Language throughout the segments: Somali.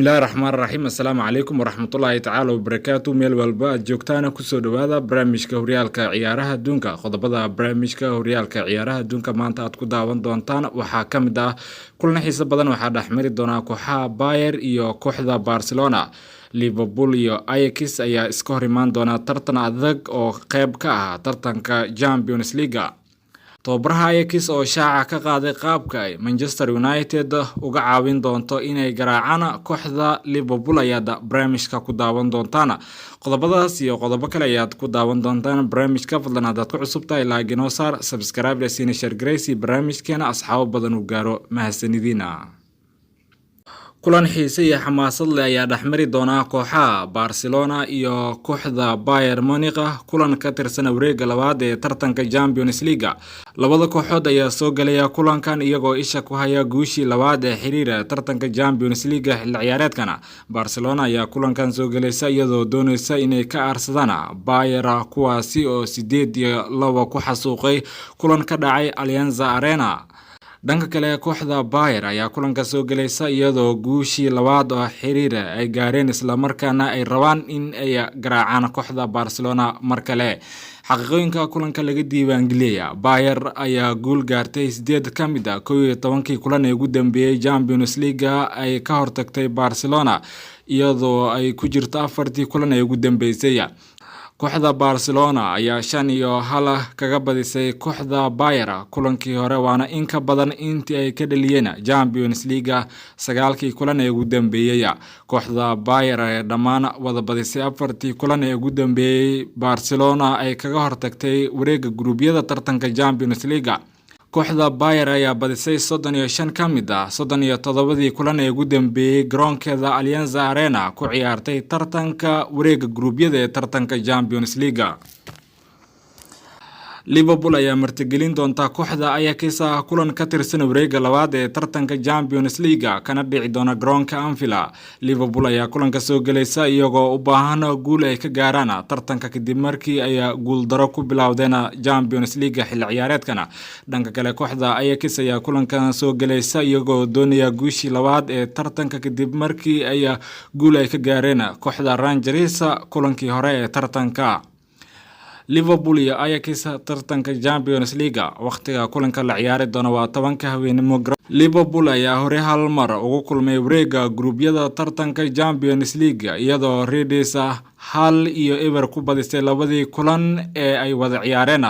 Bismillaahi Raxmaani Raxiim. Assalaamu calaykum waraxmatullaahi tacaala wabarakaatu. Meel walba aad joogtaana kusoo dhawaada barnaamijka horyaalka ciyaaraha adduunka. Qodobada barnaamijka horyaalka ciyaaraha adduunka maanta aad ku daawan doontaan waxaa ka mid ah kulan xiiso badan waxaa dhexmari doona kooxaha Bayern iyo kooxda Barcelona. Liverpool iyo Ajax ayaa iska hor imaan doona tartan adag oo qayb ka ah tartanka Champions League. Tababaraha Ajax oo shaaca ka qaaday qaabka ay Manchester United uga caawin doonto inay garaacaan kooxda Liverpool ayaa barnaamijka ku daawan doontaan. Qodobadaas iyo qodobo kale ayaad ku daawan doontaan barnaamijka. Fadlan haddaad ku cusub tahay like inoo saar, subscribe iyo share gareysi barnaamijkeena asxaabo badan u gaaro. Mahadsanidina. Kulan xiise iyo xamaasad leh ayaa dhexmari doona kooxaha Barcelona iyo kooxda Bayern Munich. Kulan ka tirsan wareegga labaad ee tartanka Champions League. Labada kooxood ayaa soo galaya kulankan iyagoo isha ku haya guushii labaad ee xiriir tartanka Champions League xilli ciyaareedkan. Barcelona ayaa kulankan soo galaysa iyadoo doonaysa inay ka aarsadaan Bayern kuwaasi oo 8-2 ku xasuuqay kulan ka dhacay Allianz Arena. Dhanka kale kooxda Bayern ayaa kulanka soo galaysa iyadoo guushii labaad oo xiriir ay gaareen isla markaana ay rabaan in ay garaacaan kooxda Barcelona mar kale. Xaqiiqooyinka kulanka laga diiwaangeliyay Bayern ayaa guul gaartay 8 ka mid ah 11 kulan ee ugu dambeeyay Champions League ay ka hortagtay Barcelona iyadoo ay ku jirto 4 kulan ee ugu dambeysay. Kooxda Barcelona ayaa 5-1 kaga badisay kooxda Bayern kulankii hore waana in ka badan intii ay ka dhaliyeen Champions League 9 kulan ee ugu dambeeyay. Kooxda Bayern ee dhammaan wada badisay 4 kulan ee ugu dambeeyay Barcelona ay kaga hortagtay wareegga guruubyada tartanka Champions League. Kooxda Bayern ayaa badisay 35 ka mid ah 37 kulan ee ugu dambeeyay garoonkeeda Allianz Arena ku ciyaartay tartanka wareegga guruubyada ee tartanka Champions League. Liverpool ayaa martigelin doonta kooxda Ajax kulan ka tirsan wareegga labaad ee tartanka Champions League kana dhici doona garoonka Anfield. Liverpool ayaa kulanka soo galaysa iyagoo u baahan guul ay ka gaaraan tartanka kadib markii ay guul daro ku bilowdeen Champions League xilli ciyaareedkan. Dhanka kale kooxda Ajax ayaa kulankan soo galaysa iyagoo doonaya guushii labaad ee tartanka kadib markii ay guul ay ka gaareen kooxda Rangers kulankii hore ee tartanka. Liverpool iyo Ajax tartanka Champions League waqtiga kulanka la ciyaari doona waa 10 habeenimo. Liverpool ayaa hore hal mar ugu kulmay wareegga guruubyada tartanka Champions League iyadoo Reds 1-0 ku badisay labadii kulan ee ay wada ciyaareen.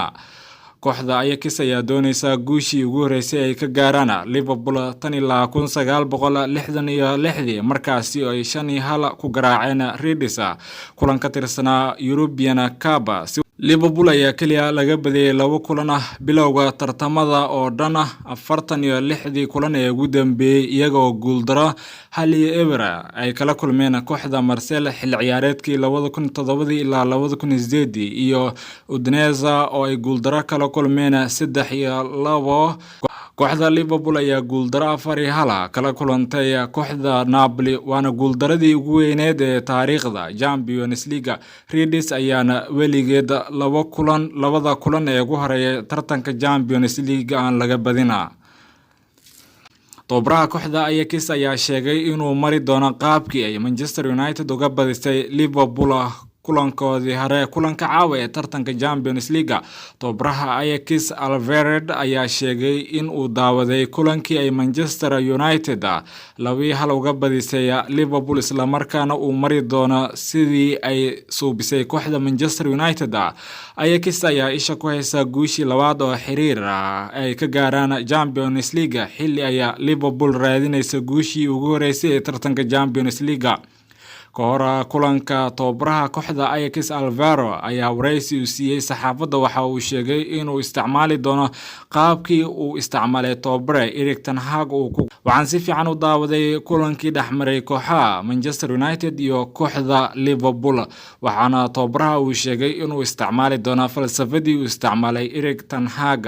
Kooxda Ajax ayaa doonaysa guushii ugu horeysay ay ka gaaraan Liverpool tan ilaa 1966 markaasi ay 5-1 ku garaaceen Reds kulan ka tirsanaa European Cup. Liverpool ayaa kaliya laga badiyay 2 kulan bilowga tartamada oo dhan 46 kulan ee ugu dambeeyay iyagoo guul daro 1-0 ay kala kulmeen kooxda Marseille xilli ciyaareedkii 2007 ilaa 2008 iyo Udinese oo ay guul daro kala kulmeen 3-2. Kooxda Liverpool ayaa guuldaro 4-1 kala kulantay kooxda Napoli waana guuldaradii ugu weyneed ee taariikhda Champions League. Reds ayaana weligeed labada kulan ee ugu horeeyay tartanka Champions League aan laga badina. Tababaraha kooxda Ajax ayaa sheegay inuu mari doono qaabkii ay Manchester United uga badisay Liverpool kulankoodii hore kulanka caawa ee tartanka Champions League. Tababaraha Ajax Alvarez ayaa sheegay in uu daawaday kulankii ay Manchester United 2-1 uga badisay Liverpool isla markaana uu mari doono sidii ay suubisay kooxda Manchester United. Ajax ayaa isha ku haysa guushii labaad oo xiriir ay ka gaaraan Champions League xilli ay Liverpool raadinaysa guushii ugu horeysay ee tartanka Champions League. Kahor kulanka tababaraha kooxda Ajax Alvaro ayaa wareysi u siiyay saxaafadda waxa uu sheegay inuu isticmaali doono qaabkii uu isticmaalay tababare Erik ten Hag. Waxaan si fiican u daawaday kulankii dhexmaray kooxaha Manchester United iyo kooxda Liverpool waxaana tababaraha uu sheegay inuu isticmaali doono falsafadii uu isticmaalay Erik ten Hag.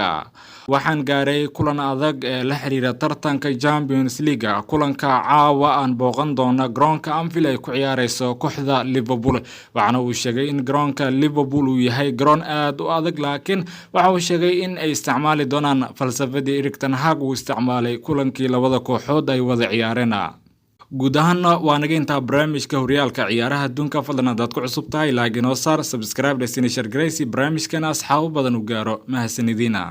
Waxaan gaaray kulan adag ee la xiriira tartanka Champions League. Kulanka caawa aan booqan doona garoonka Anfield ay ku ciyaarayso kooxda Liverpool. Waxaana uu sheegay in garoonka Liverpool uu yahay garoon aad u adag laakiin waxa uu sheegay in ay isticmaali doonaan falsafadii Erik ten Hag uu isticmaalay kulankii labada kooxood ay wada ciyaareen. guud ahaanna waa naga intaa barnaamijka horyaalka ciyaaraha adduunka. fadlan haddaad ku cusub tahay like inoo saar, subscribe, share garaysi barnaamijkana asxaabo badan u gaaro. mahadsanidina.